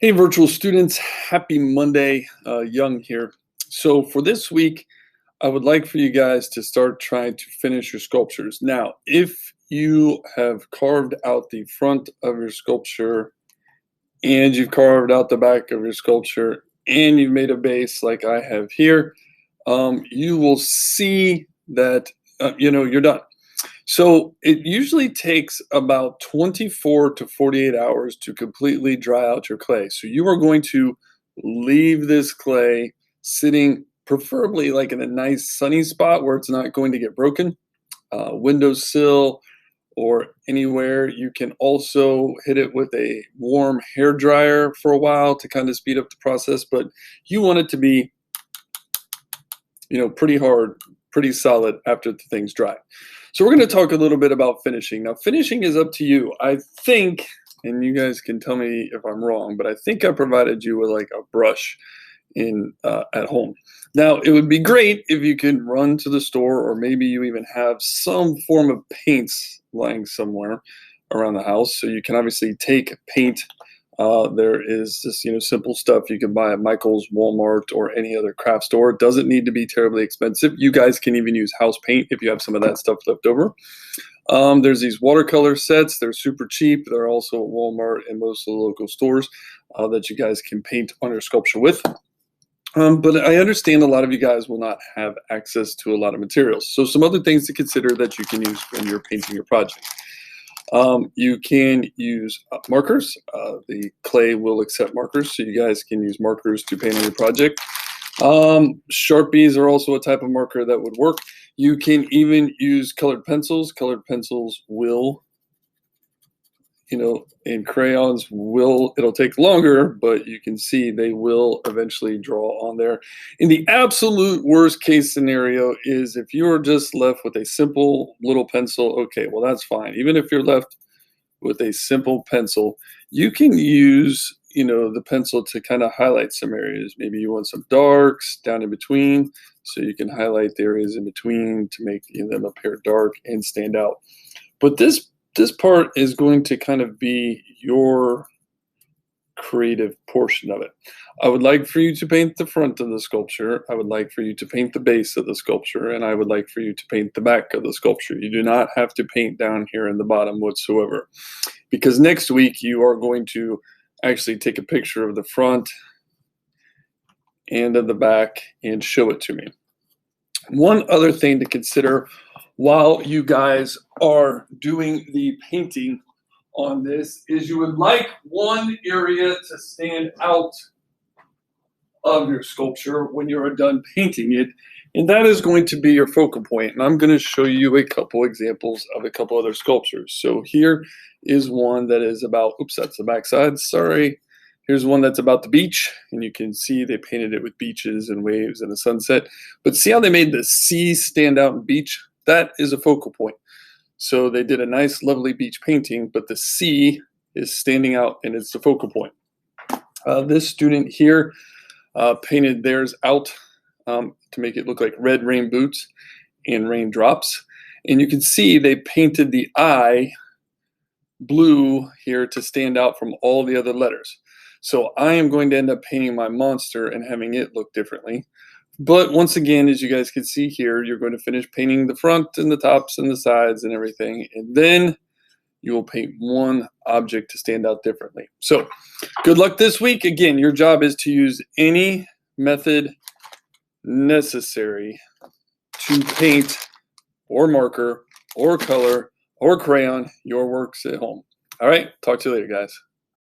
Hey, virtual students, happy Monday. Young here. So, for this week, I would like for you guys to start trying to finish your sculptures. Now, if you have carved out the front of your sculpture and you've carved out the back of your sculpture and you've made a base like I have here, you will see that you're done. So it usually takes about 24 to 48 hours to completely dry out your clay. So you are going to leave this clay sitting preferably like in a nice sunny spot where it's not going to get broken, windowsill or anywhere. You can also hit it with a warm hair dryer for a while to kind of speed up the process, but you want it to be, pretty hard, pretty solid after the thing's dry. So we're going to talk a little bit about finishing. Now, finishing is up to you. I think, and you guys can tell me if I'm wrong, but I think I provided you with like a brush in at home. Now, it would be great if you could run to the store, or maybe you even have some form of paints lying somewhere around the house. So you can obviously take paint. There is this, simple stuff you can buy at Michael's, Walmart, or any other craft store. It doesn't need to be terribly expensive. You guys can even use house paint if you have some of that stuff left over. There's these watercolor sets. They're super cheap. They're also at Walmart and most of the local stores that you guys can paint on your sculpture with. But I understand a lot of you guys will not have access to a lot of materials. So some other things to consider that you can use when you're painting your project. You can use markers. The clay will accept markers, so you guys can use markers to paint on your project. Sharpies are also a type of marker that would work. You can even use colored pencils. Colored pencils will, and crayons will, it'll take longer, but you can see they will eventually draw on there. In the absolute worst case scenario is if you're just left with a simple little pencil, okay, well, that's fine. Even if you're left with a simple pencil, you can use, the pencil to kind of highlight some areas. Maybe you want some darks down in between, so you can highlight the areas in between to make them appear dark and stand out. But this part is going to kind of be your creative portion of it. I would like for you to paint the front of the sculpture. I would like for you to paint the base of the sculpture, and I would like for you to paint the back of the sculpture. You do not have to paint down here in the bottom whatsoever, because next week you are going to actually take a picture of the front and of the back and show it to me. One other thing to consider while you guys are doing the painting on this is you would like one area to stand out of your sculpture when you're done painting it, and that is going to be your focal point. And I'm going to show you a couple examples of a couple other sculptures. So here is one that is about, oops, that's the backside, sorry. Here's one that's about the beach, and you can see they painted it with beaches and waves and a sunset. But see how they made the sea stand out in beach? That is a focal point. So they did a nice, lovely beach painting, but the sea is standing out, and it's the focal point. This student here painted theirs out to make it look like red rain boots and raindrops. And you can see they painted the I blue here to stand out from all the other letters. So I am going to end up painting my monster and having it look differently. But once again, as you guys can see here, you're going to finish painting the front and the tops and the sides and everything. And then you will paint one object to stand out differently. So good luck this week. Again, your job is to use any method necessary to paint or marker or color or crayon your works at home. All right, talk to you later, guys.